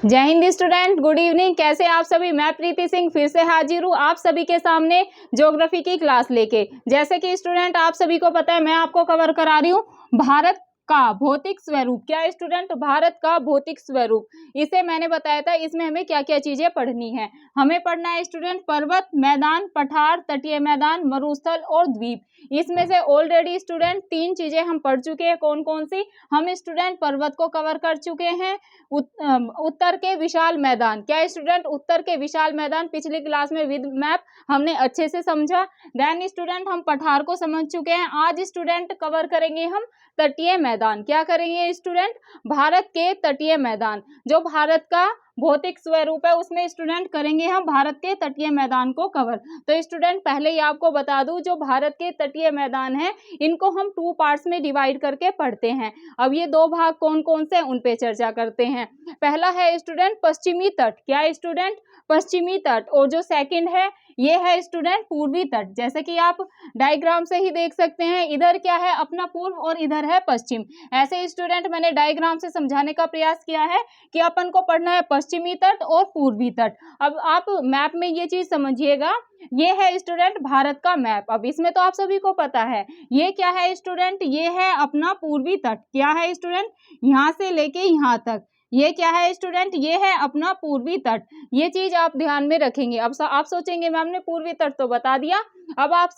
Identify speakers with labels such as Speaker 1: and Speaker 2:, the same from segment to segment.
Speaker 1: जय Hind student, good evening. कैसे आप सभी? मैं प्रीति सिंह फिर से हाजिर हूँ आप सभी के सामने ज्योग्राफी की क्लास लेके। जैसे कि स्टूडेंट आप सभी को पता है, मैं आपको कवर करा रही हूँ भारत का भौतिक स्वरूप। क्या है स्टूडेंट? भारत का भौतिक स्वरूप। इसे मैंने बताया था, इसमें हमें क्या क्या चीजें पढ़नी है। हमें पढ़ना है स्टूडेंट पर्वत, मैदान, पठार, तटीय मैदान, मरुस्थल और द्वीप। इसमें से ऑलरेडी स्टूडेंट 3 चीजें हम पढ़ चुके हैं। कौन कौन सी? हम स्टूडेंट पर्वत को कवर कर चुके हैं, उत्तर के विशाल मैदान। क्या स्टूडेंट? उत्तर के विशाल मैदान पिछली क्लास में विद मैप हमने अच्छे से समझा। देन स्टूडेंट हम पठार को समझ चुके हैं। आज स्टूडेंट कवर करेंगे हम तटीय मैदान। क्या करेंगे स्टूडेंट? भारत के तटीय मैदान, जो भारत का भौतिक स्वरूप है उसमें स्टूडेंट करेंगे हम भारत के तटीय मैदान को कवर। तो स्टूडेंट पहले ही आपको बता दूं, जो भारत के तटीय मैदान है इनको हम 2 पार्ट्स में डिवाइड करके पढ़ते हैं। अब ये 2 भाग कौन कौन से, उन पे चर्चा करते हैं। पहला है स्टूडेंट पश्चिमी तट। क्या है स्टूडेंट? पश्चिमी तट। और जो सेकंड है ये है स्टूडेंट पूर्वी तट। जैसे कि आप डायग्राम से ही देख सकते हैं, इधर क्या है अपना पूर्व और इधर है पश्चिम। ऐसे स्टूडेंट मैंने डायग्राम से समझाने का प्रयास किया है कि अपन को पढ़ना है पश्चिमी तट और पूर्वी तट। अब आप मैप में ये चीज समझिएगा, ये है स्टूडेंट भारत का मैप। अब इसमें तो आप सभी को पता है ये क्या है स्टूडेंट? ये है अपना पूर्वी तट। क्या है स्टूडेंट? यहाँ से लेके यहाँ तक ये क्या है स्टूडेंट? ये है अपना पूर्वी तट। ये चीज आप ध्यान में रखेंगे। अब आप सोचेंगे मैम ने पूर्वी तट तो बता दिया, अब आप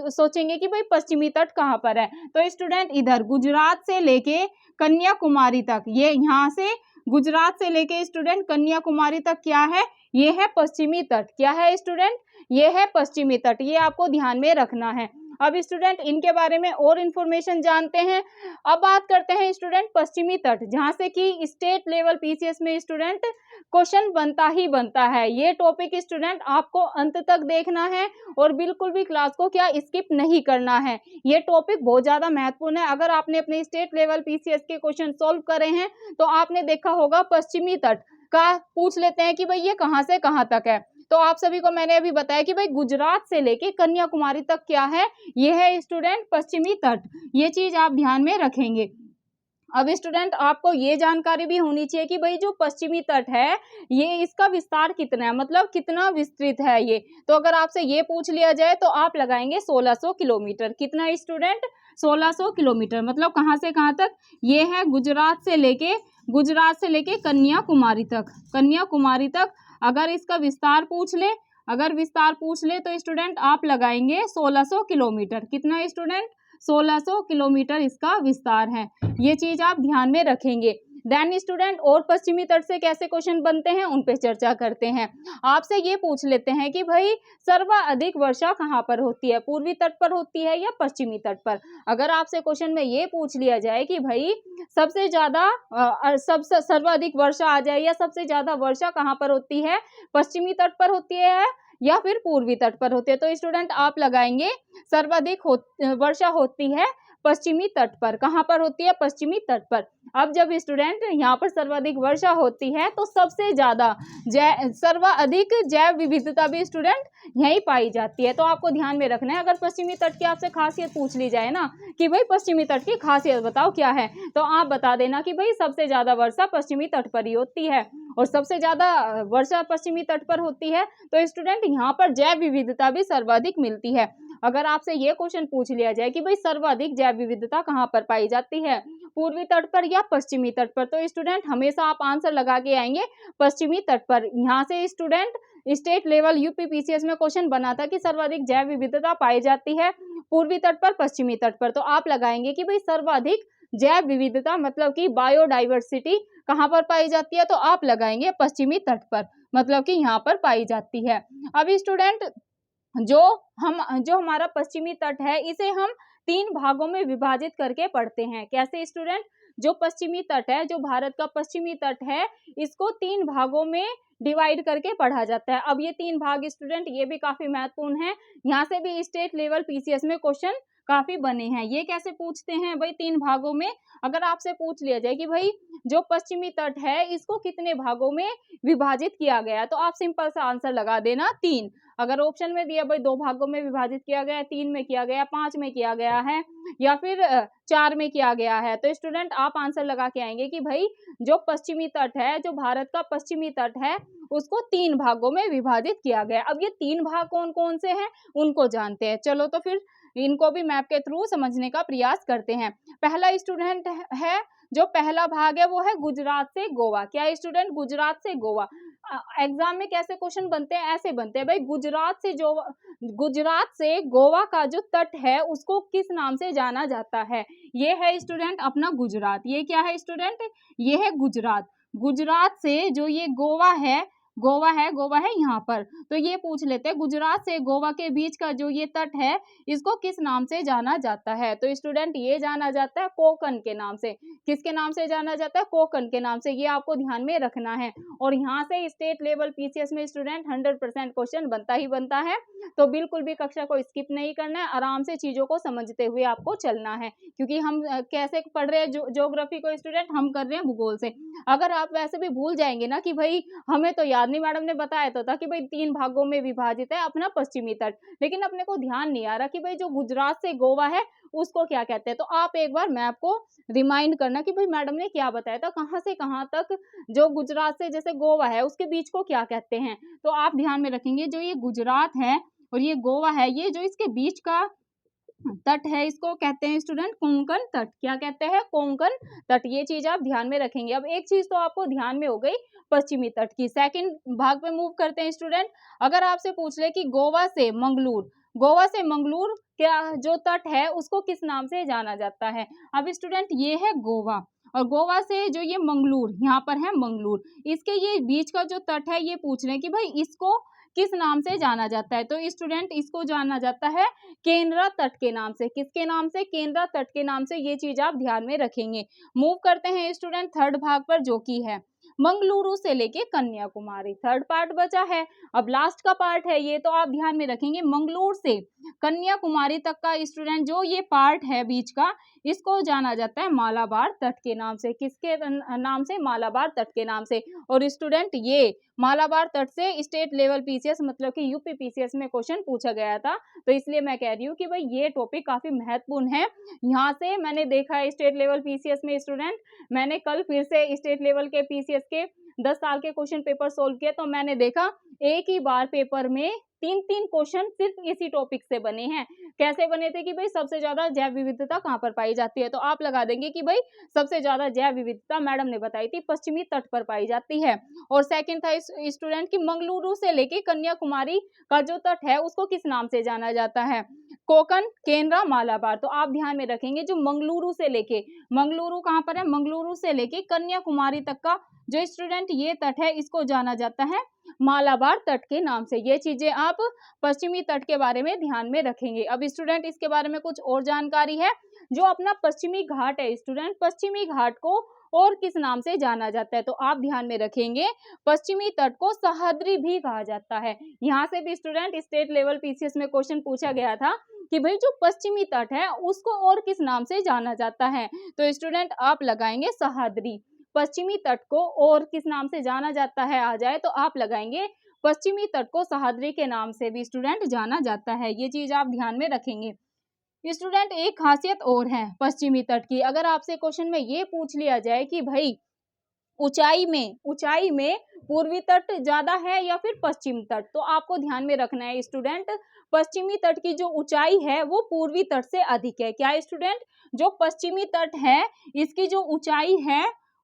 Speaker 1: सोचेंगे कि भाई पश्चिमी तट कहाँ पर है। तो स्टूडेंट इधर गुजरात से लेके कन्याकुमारी तक, ये यहाँ से गुजरात से लेके स्टूडेंट कन्याकुमारी तक क्या है? ये है पश्चिमी तट। क्या है स्टूडेंट? ये है पश्चिमी तट। ये आपको ध्यान में रखना है। अब स्टूडेंट इनके बारे में और इंफॉर्मेशन जानते हैं। अब बात करते हैं स्टूडेंट पश्चिमी तट, जहां से कि स्टेट लेवल पीसीएस में स्टूडेंट क्वेश्चन बनता ही बनता है। ये टॉपिक स्टूडेंट आपको अंत तक देखना है और बिल्कुल भी क्लास को क्या स्किप नहीं करना है। ये टॉपिक बहुत ज्यादा महत्वपूर्ण है। अगर आपने अपने स्टेट लेवल पीसीएस के क्वेश्चन सॉल्व करे हैं तो आपने देखा होगा पश्चिमी तट का पूछ लेते हैं कि भाई ये कहां से कहां तक है। तो आप सभी को मैंने अभी बताया कि भाई गुजरात से लेके कन्याकुमारी तक क्या है? ये है स्टूडेंट पश्चिमी तट। ये चीज आप ध्यान में रखेंगे। अब स्टूडेंट आपको ये जानकारी भी होनी चाहिए कि भाई जो पश्चिमी तट है ये इसका विस्तार कितना है, मतलब कितना विस्तृत है ये। तो अगर आपसे ये पूछ लिया जाए तो आप लगाएंगे 1600 किलोमीटर। कितना स्टूडेंट? 1600 किलोमीटर। मतलब कहाँ से कहाँ तक? ये है गुजरात से लेके कन्याकुमारी तक। कन्याकुमारी तक अगर इसका विस्तार पूछ ले, तो स्टूडेंट आप लगाएंगे 1600 किलोमीटर। कितना स्टूडेंट? 1600 किलोमीटर इसका विस्तार है। ये चीज आप ध्यान में रखेंगे। देन स्टूडेंट और पश्चिमी तट से कैसे क्वेश्चन बनते हैं उन पे चर्चा करते हैं। आपसे ये पूछ लेते हैं कि भाई सर्वाधिक वर्षा कहाँ पर होती है, पूर्वी तट पर होती है या पश्चिमी तट पर। अगर आपसे क्वेश्चन में ये पूछ लिया जाए कि भाई सबसे ज्यादा सर्वाधिक वर्षा आ जाए या सबसे ज्यादा वर्षा कहाँ पर होती है, पश्चिमी तट पर होती है या फिर पूर्वी तट पर होती है, तो स्टूडेंट आप लगाएंगे सर्वाधिक वर्षा होती है पश्चिमी तट पर। कहां पर होती है? पश्चिमी तट पर। अब जब स्टूडेंट यहाँ पर सर्वाधिक वर्षा होती है तो सबसे ज्यादा सर्वाधिक जैव विविधता भी स्टूडेंट यहीं पाई जाती है। तो आपको ध्यान में रखना है, अगर पश्चिमी तट की आपसे खासियत पूछ ली जाए ना कि भाई पश्चिमी तट की खासियत बताओ क्या है, तो आप बता देना कि भाई सबसे ज्यादा वर्षा पश्चिमी तट पर ही होती है। और सबसे ज्यादा वर्षा पश्चिमी तट पर होती है तो स्टूडेंट यहाँ पर जैव विविधता भी सर्वाधिक मिलती है। अगर आपसे ये क्वेश्चन पूछ लिया जाए कि भाई सर्वाधिक जैव विविधता कहाँ पर पाई जाती है, पूर्वी तट पर या पश्चिमी तट पर, तो स्टूडेंट हमेशा आप आंसर लगा के आएंगे पश्चिमी तट पर। यहाँ से student state level UP PCS में क्वेश्चन बना था कि सर्वाधिक जैव विविधता पाई जाती है पूर्वी तट पर, पश्चिमी तट पर, तो आप लगाएंगे कि भाई सर्वाधिक जैव विविधता मतलब कि बायोडाइवर्सिटी कहाँ पर पाई जाती है, तो आप लगाएंगे पश्चिमी तट पर, मतलब कि यहाँ पर पाई जाती है। अब स्टूडेंट जो हमारा पश्चिमी तट है इसे हम 3 भागों में विभाजित करके पढ़ते हैं। कैसे स्टूडेंट? जो पश्चिमी तट है, जो भारत का पश्चिमी तट है, इसको 3 भागों में डिवाइड करके पढ़ा जाता है। अब ये 3 भाग स्टूडेंट ये भी काफी महत्वपूर्ण है, यहाँ से भी स्टेट लेवल पीसीएस में क्वेश्चन काफी बने हैं। ये कैसे पूछते हैं भाई, 3 भागों में अगर आपसे पूछ लिया जाए कि भाई जो पश्चिमी तट है इसको कितने भागों में विभाजित किया गया है, तो आप सिंपल सा आंसर लगा देना 3। अगर ऑप्शन में दिया भाई 2 भागों में विभाजित किया गया है, 3 में किया गया, 5 में किया गया है या फिर 4 में किया गया है, तो स्टूडेंट आप आंसर लगा के आएंगे कि भाई जो पश्चिमी तट है, जो भारत का पश्चिमी तट है, उसको 3 भागों में विभाजित किया गया। अब ये 3 भाग कौन-कौन से हैं उनको जानते हैं। चलो तो फिर इनको भी मैप के थ्रू समझने का प्रयास करते हैं। पहला स्टूडेंट है, जो पहला भाग है वो है गुजरात से गोवा। क्या है स्टूडेंट? गुजरात से गोवा। एग्जाम में कैसे क्वेश्चन बनते हैं? ऐसे बनते हैं भाई, गुजरात से गोवा का जो तट है उसको किस नाम से जाना जाता है? ये है स्टूडेंट अपना गुजरात। ये क्या है स्टूडेंट? ये है गुजरात। गुजरात से जो ये गोवा है यहाँ पर, तो ये पूछ लेते हैं गुजरात से गोवा के बीच का जो ये तट है इसको किस नाम से जाना जाता है? तो स्टूडेंट ये जाना जाता है कोंकण के नाम से। किसके नाम से जाना जाता है? कोंकण के नाम से। ये आपको ध्यान में रखना है। और यहाँ से स्टेट लेवल पीसीएस में स्टूडेंट 100% क्वेश्चन बनता ही बनता है, तो बिल्कुल भी कक्षा को स्किप नहीं करना है, आराम से चीजों को समझते हुए आपको चलना है। क्योंकि हम कैसे पढ़ रहे हैं ज्योग्राफी को स्टूडेंट? हम कर रहे हैं भूगोल से। अगर आप वैसे भी भूल जाएंगे ना कि भाई हमें तो याद नहीं, मैडम ने बताया तो था कि भाई 3 भागों में विभाजित है अपना पश्चिमी तट, लेकिन अपने को ध्यान नहीं आ रहा कि भाई जो गुजरात से गोवा है उसको क्या कहते हैं। तो आप एक बार मैप को रिमाइंड करना कि भाई मैडम ने क्या बताया था, कहाँ से कहाँ तक जो गुजरात से जैसे गोवा है उसके बीच को क्या कहते हैं। तो आप ध्यान में रखेंगे जो ये गुजरात है और ये गोवा है, ये जो इसके बीच का तट है इसको कहते हैं स्टूडेंट कोंकण तट। क्या कहते हैं? कोंकण तट। ये चीज आप ध्यान में रखेंगे। अब एक चीज तो आपको ध्यान में हो गई पश्चिमी तट की। सेकंड भाग पे मूव करते हैं स्टूडेंट। अगर आपसे पूछ ले कि गोवा से मंगलूर क्या जो तट है उसको किस नाम से जाना जाता है? अब स्टूडेंट ये है गोवा, और गोवा से जो ये मंगलूर, यहाँ पर है मंगलूर, इसके ये बीच का जो तट है ये पूछ रहे हैं कि भाई इसको किस नाम से जाना जाता है? तो स्टूडेंट इसको जाना जाता है केंद्रा तट के नाम से। किसके नाम से? केंद्रा तट के नाम से। ये चीज आप ध्यान में रखेंगे। मूव करते हैं स्टूडेंट थर्ड भाग पर, जो की है मंगलुरु से लेके कन्याकुमारी। थर्ड पार्ट बचा है, अब लास्ट का पार्ट है ये, तो आप ध्यान में रखेंगे मंगलुरु से कन्याकुमारी तक का स्टूडेंट जो ये पार्ट है बीच का, इसको जाना जाता है मालाबार तट के नाम से। किसके नाम से? मालाबार तट के नाम से। और स्टूडेंट ये मालाबार तट से स्टेट लेवल पीसीएस मतलब कि यूपी पीसीएस में क्वेश्चन पूछा गया था, तो इसलिए मैं कह रही हूँ कि भाई ये टॉपिक काफी महत्वपूर्ण है। यहाँ से मैंने देखा है स्टेट लेवल पीसीएस में स्टूडेंट, मैंने कल फिर से स्टेट लेवल के पीसीएस के 10 साल के क्वेश्चन पेपर सोल्व किए, तो मैंने देखा एक ही बार पेपर में 3-3 क्वेश्चन सिर्फ इसी टॉपिक से बने हैं। कैसे बने थे कि भाई सबसे ज्यादा जैव विविधता कहाँ पर पाई जाती है, तो आप लगा देंगे कि भाई सबसे ज्यादा जैव विविधता मैडम ने बताई थी पश्चिमी तट पर पाई जाती है। और सेकंड था स्टूडेंट की मंगलुरु से लेके कन्याकुमारी का जो तट है उसको किस नाम से जाना जाता है? कोंकण, केंद्रा, मालाबार। तो आप ध्यान में रखेंगे जो मंगलुरु से लेके, मंगलुरु कहाँ पर है? मंगलुरु से लेके कन्याकुमारी तक का जो स्टूडेंट ये तट है इसको जाना जाता है मालाबार तट के नाम से। ये चीजें आप पश्चिमी तट के बारे में ध्यान में रखेंगे। अब स्टूडेंट इसके बारे में कुछ और जानकारी है, जो अपना पश्चिमी घाट है स्टूडेंट, पश्चिमी घाट को और किस नाम से जाना जाता है? तो आप ध्यान में रखेंगे पश्चिमी तट को सह्याद्री भी कहा जाता है। यहाँ से भी स्टूडेंट स्टेट लेवल पीसीएस में क्वेश्चन पूछा गया था कि भाई जो पश्चिमी तट है उसको और किस नाम से जाना जाता है? तो स्टूडेंट आप लगाएंगे सह्याद्री। पश्चिमी तट को और किस नाम से जाना जाता है आ जाए, तो आप लगाएंगे पश्चिमी तट को सह्याद्री के नाम से भी स्टूडेंट जाना जाता है। ये चीज आप ध्यान में रखेंगे। स्टूडेंट एक खासियत और है पश्चिमी तट की, अगर आपसे क्वेश्चन में ये पूछ लिया जाए कि भाई ऊंचाई में पूर्वी तट ज्यादा है या फिर पश्चिम तट, तो आपको ध्यान में रखना है स्टूडेंट पश्चिमी तट की जो ऊंचाई है वो पूर्वी तट से अधिक है। क्या स्टूडेंट? जो पश्चिमी तट है इसकी जो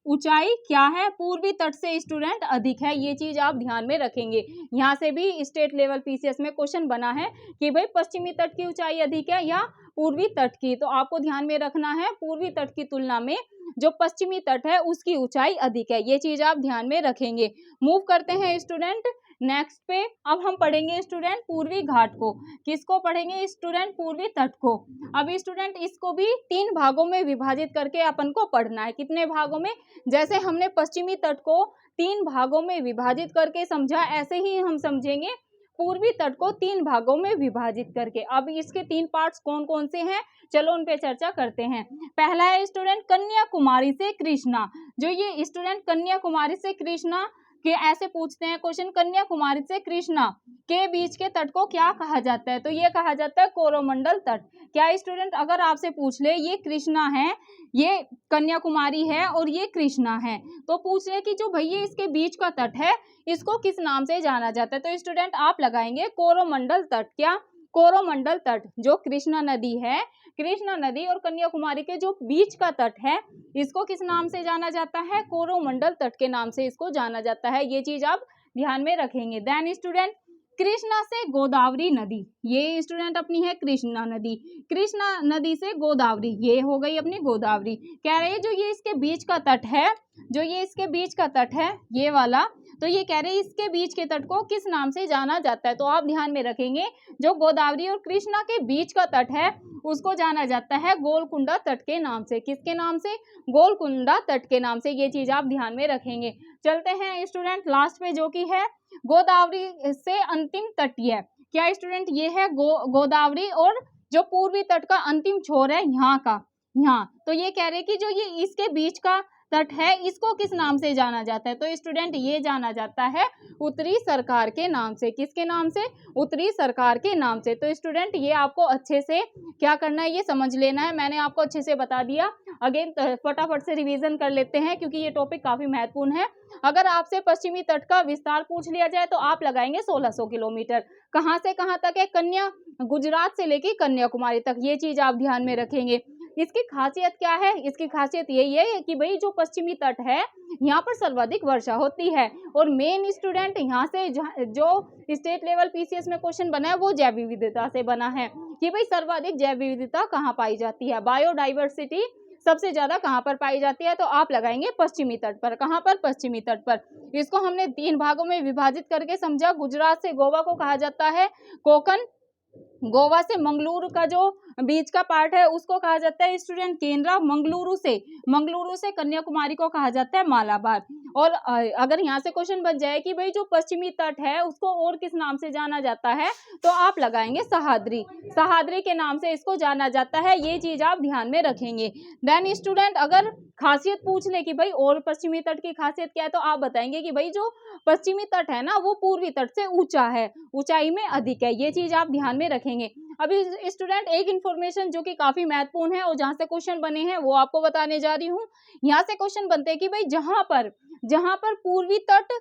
Speaker 1: ऊंचाई क्या है? पूर्वी तट से स्टूडेंट अधिक है। ये चीज आप ध्यान में रखेंगे। यहाँ से भी स्टेट लेवल पीसीएस में क्वेश्चन बना है कि भाई पश्चिमी तट की ऊंचाई अधिक है या पूर्वी तट की, तो आपको ध्यान में रखना है पूर्वी तट की तुलना में जो पश्चिमी तट है उसकी ऊंचाई अधिक है। ये चीज आप ध्यान में रखेंगे। मूव करते हैं स्टूडेंट नेक्स्ट पे। अब हम पढ़ेंगे स्टूडेंट पूर्वी घाट को। किसको पढ़ेंगे स्टूडेंट? पूर्वी तट को। अब स्टूडेंट इसको भी 3 भागों में विभाजित करके अपन को पढ़ना है। कितने भागों में? जैसे हमने पश्चिमी तट को 3 भागों में विभाजित करके समझा, ऐसे ही हम समझेंगे पूर्वी तट को 3 भागों में विभाजित करके। अब इसके 3 पार्ट्स कौन कौन से हैं, चलो उन पे चर्चा करते हैं। पहला है स्टूडेंट कन्याकुमारी से कृष्णा। जो ये स्टूडेंट कन्याकुमारी से कृष्णा के ऐसे पूछते हैं क्वेश्चन, कन्याकुमारी से कृष्णा के बीच के तट को क्या कहा जाता है, तो ये कहा जाता है कोरोमंडल तट। क्या स्टूडेंट अगर आपसे पूछ ले ये कृष्णा है, ये कन्याकुमारी है और ये कृष्णा है, तो पूछ रहे कि जो भैया इसके बीच का तट है इसको किस नाम से जाना जाता है, तो स्टूडेंट आप लगाएंगे कोरोमंडल तट। क्या, कोरोमंडल तट। जो कृष्णा नदी है, कृष्णा नदी और कन्याकुमारी के जो बीच का तट है इसको किस नाम से जाना जाता है, कोरोमंडल तट के नाम से इसको जाना जाता है। ये चीज आप ध्यान में रखेंगे। देन स्टूडेंट कृष्णा से गोदावरी नदी, ये स्टूडेंट अपनी है कृष्णा नदी। कृष्णा नदी से गोदावरी, ये हो गई अपनी गोदावरी। कह रहे हैं जो ये इसके बीच का तट है, जो ये इसके बीच का तट है ये वाला, तो ये कह रहे हैं इसके बीच के तट को किस नाम से जाना जाता है, तो आप ध्यान में रखेंगे जो गोदावरी और कृष्णा के बीच का तट है उसको जाना जाता है गोलकुंडा तट के नाम से। किसके नाम से, गोलकुंडा तट के नाम से। ये चीज आप ध्यान में रखेंगे। चलते हैं स्टूडेंट लास्ट पे जो कि है गोदावरी से अंतिम तटीय। क्या स्टूडेंट ये है गोदावरी और जो पूर्वी तट का अंतिम छोर है यहाँ का, यहाँ, तो ये कह रहे कि जो ये इसके बीच का तट है इसको किस नाम से जाना जाता है, तो स्टूडेंट ये जाना जाता है उत्तरी सरकार के नाम से। किसके नाम से, उत्तरी सरकार के नाम से। तो स्टूडेंट ये आपको अच्छे से क्या करना है, ये समझ लेना है। मैंने आपको अच्छे से बता दिया। अगेन फटाफट से रिवीजन कर लेते हैं क्योंकि ये टॉपिक काफी महत्वपूर्ण है। अगर आपसे पश्चिमी तट का विस्तार पूछ लिया जाए तो आप लगाएंगे 1600 किलोमीटर। कहाँ से कहाँ तक है, गुजरात से लेके कन्याकुमारी तक। ये चीज आप ध्यान में रखेंगे। इसकी खासियत क्या है, इसकी खासियत यही है कि भाई जो पश्चिमी तट है यहाँ पर सर्वाधिक वर्षा होती है। और मेन स्टूडेंट यहाँ से जो स्टेट लेवल पीसीएस में क्वेश्चन बना है वो जैव विविधता से बना है कि भाई सर्वाधिक जैव विविधता कहाँ पाई जाती है, बायोडाइवर्सिटी सबसे ज्यादा कहाँ पर पाई जाती है, तो आप लगाएंगे पश्चिमी तट पर। कहाँ पर, पश्चिमी तट पर। इसको हमने 3 भागों में विभाजित करके समझा। गुजरात से गोवा को कहा जाता है कोकण, गोवा से मंगलुरु का जो बीच का पार्ट है उसको कहा जाता है स्टूडेंट केंद्रा, मंगलुरु से कन्याकुमारी को कहा जाता है मालाबार। और अगर यहाँ से क्वेश्चन बन जाए कि भाई जो पश्चिमी तट है उसको और किस नाम से जाना जाता है, तो आप लगाएंगे सहाद्री, सहाद्री के नाम से इसको जाना जाता है। ये चीज आप ध्यान में रखेंगे। देन स्टूडेंट अगर खासियत पूछ ले कि भाई और पश्चिमी तट की खासियत क्या है, तो आप बताएंगे कि भाई जो पश्चिमी तट है ना वो पूर्वी तट से ऊंचा है, ऊंचाई में अधिक है। ये चीज आप ध्यान में रखेंगे। अभी स्टूडेंट एक इन्फॉर्मेशन जो कि काफी महत्वपूर्ण है और जहां से क्वेश्चन बने हैं वो आपको बताने जा रही हूँ। यहाँ से क्वेश्चन बनते हैं कि भाई जहां पर पूर्वी तट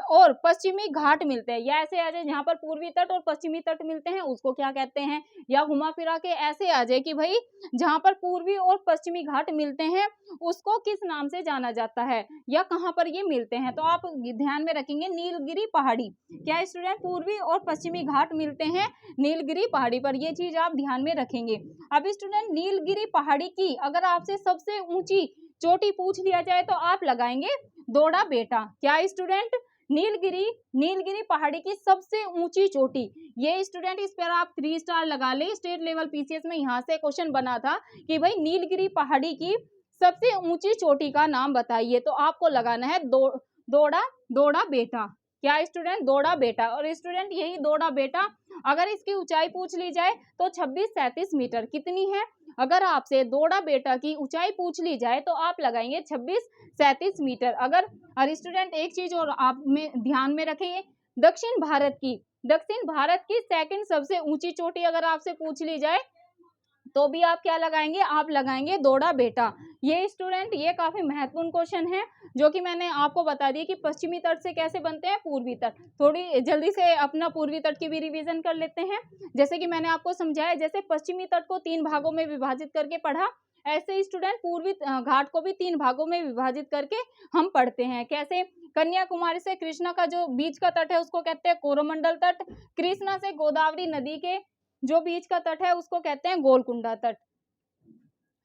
Speaker 1: और पश्चिमी घाट मिलते हैं, या ऐसे आ जाए जहां पर पूर्वी तट और पश्चिमी तट मिलते हैं उसको क्या कहते हैं, या घुमा फिरा के ऐसे आ जाए कि भाई जहां पर पूर्वी और पश्चिमी घाट मिलते हैं उसको किस नाम से जाना जाता है, या कहां पर ये मिलते हैं, तो आप ध्यान में रखेंगे नीलगिरी पहाड़ी। क्या स्टूडेंट, पूर्वी और पश्चिमी घाट मिलते हैं नीलगिरी पहाड़ी पर। ये चीज आप ध्यान में रखेंगे। अब स्टूडेंट नीलगिरी पहाड़ी की अगर आपसे सबसे ऊंची चोटी पूछ लिया जाए तो आप लगाएंगे दोड़ा बेटा। क्या स्टूडेंट, नीलगिरी पहाड़ी की सबसे ऊंची चोटी। ये स्टूडेंट इस पर आप 3 स्टार लगा ले। स्टेट लेवल पीसीएस में यहाँ से क्वेश्चन बना था कि भाई नीलगिरी पहाड़ी की सबसे ऊंची चोटी का नाम बताइए, तो आपको लगाना है दोड़ा बेटा। क्या स्टूडेंट, दोड़ा बेटा। और स्टूडेंट यही दोड़ा बेटा अगर इसकी ऊंचाई पूछ ली जाए तो 2637 मीटर कितनी है। अगर आपसे दोड़ा बेटा की ऊंचाई पूछ ली जाए तो आप लगाएंगे 2637 मीटर। अगर स्टूडेंट एक चीज और आप में ध्यान में रखिए, दक्षिण भारत की सेकंड सबसे ऊंची चोटी अगर आपसे पूछ ली जाए तो भी आप क्या लगाएंगे, आप लगाएंगे दोड़ा बेटा। ये स्टूडेंट ये काफी महत्वपूर्ण क्वेश्चन है जो कि मैंने आपको बता दिया कि पश्चिमी तट से कैसे बनते हैं पूर्वी तट। थोड़ी जल्दी से अपना पूर्वी तट की भी रिवीजन कर लेते हैं। जैसे कि मैंने आपको समझाया, जैसे पश्चिमी तट को 3 भागों में विभाजित करके पढ़ा, ऐसे स्टूडेंट पूर्वी घाट को भी 3 भागों में विभाजित करके हम पढ़ते हैं। कैसे, कन्याकुमारी से कृष्णा का जो बीच का तट है उसको कहते हैं कोरोमंडल तट। कृष्णा से गोदावरी नदी के जो बीच का तट है उसको कहते हैं गोलकुंडा तट।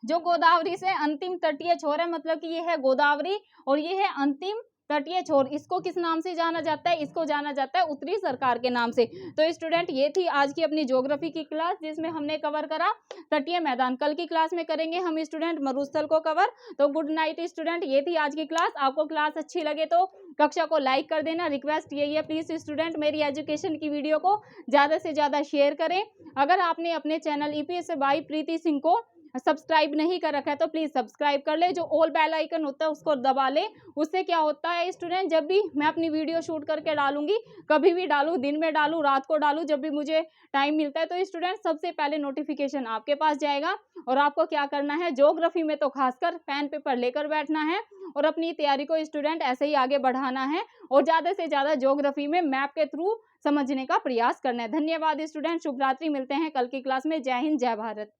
Speaker 1: जो गोदावरी से अंतिम तटीय छोर है, मतलब कि ये है गोदावरी और ये है अंतिम तटीय छोर, इसको किस नाम से जाना जाता है? इसको जाना जाता है उत्तरी सरकार के नाम से। तो स्टूडेंट ये थी आज की अपनी ज्योग्राफी की क्लास, जिसमें हमने कवर करा तटीय मैदान। कल की क्लास में करेंगे हम स्टूडेंट मरुस्थल को कवर। तो गुड नाइट स्टूडेंट, ये थी आज की क्लास। आपको क्लास अच्छी लगे तो कक्षा को लाइक कर देना। रिक्वेस्ट यही है, प्लीज स्टूडेंट मेरी एजुकेशन की वीडियो को ज़्यादा से ज़्यादा शेयर करें। अगर आपने अपने चैनल ईपीएस बाई प्रीति सिंह को सब्सक्राइब नहीं कर रखा है तो प्लीज सब्सक्राइब कर ले। जो ऑल बेल आइकन होता है उसको दबा ले। उससे क्या होता है स्टूडेंट, जब भी मैं अपनी वीडियो शूट करके डालूंगी, कभी भी डालूं, दिन में डालूं, रात को डालूं, जब भी मुझे टाइम मिलता है, तो स्टूडेंट सबसे पहले नोटिफिकेशन आपके पास जाएगा। और आपको क्या करना है, ज्योग्राफी में तो खासकर पेन पेपर लेकर बैठना है और अपनी तैयारी को स्टूडेंट ऐसे ही आगे बढ़ाना है और ज़्यादा से ज़्यादा ज्योग्राफी में मैप के थ्रू समझने का प्रयास करना है। धन्यवाद स्टूडेंट, शुभ रात्रि, मिलते हैं कल की क्लास में। जय हिंद, जय भारत।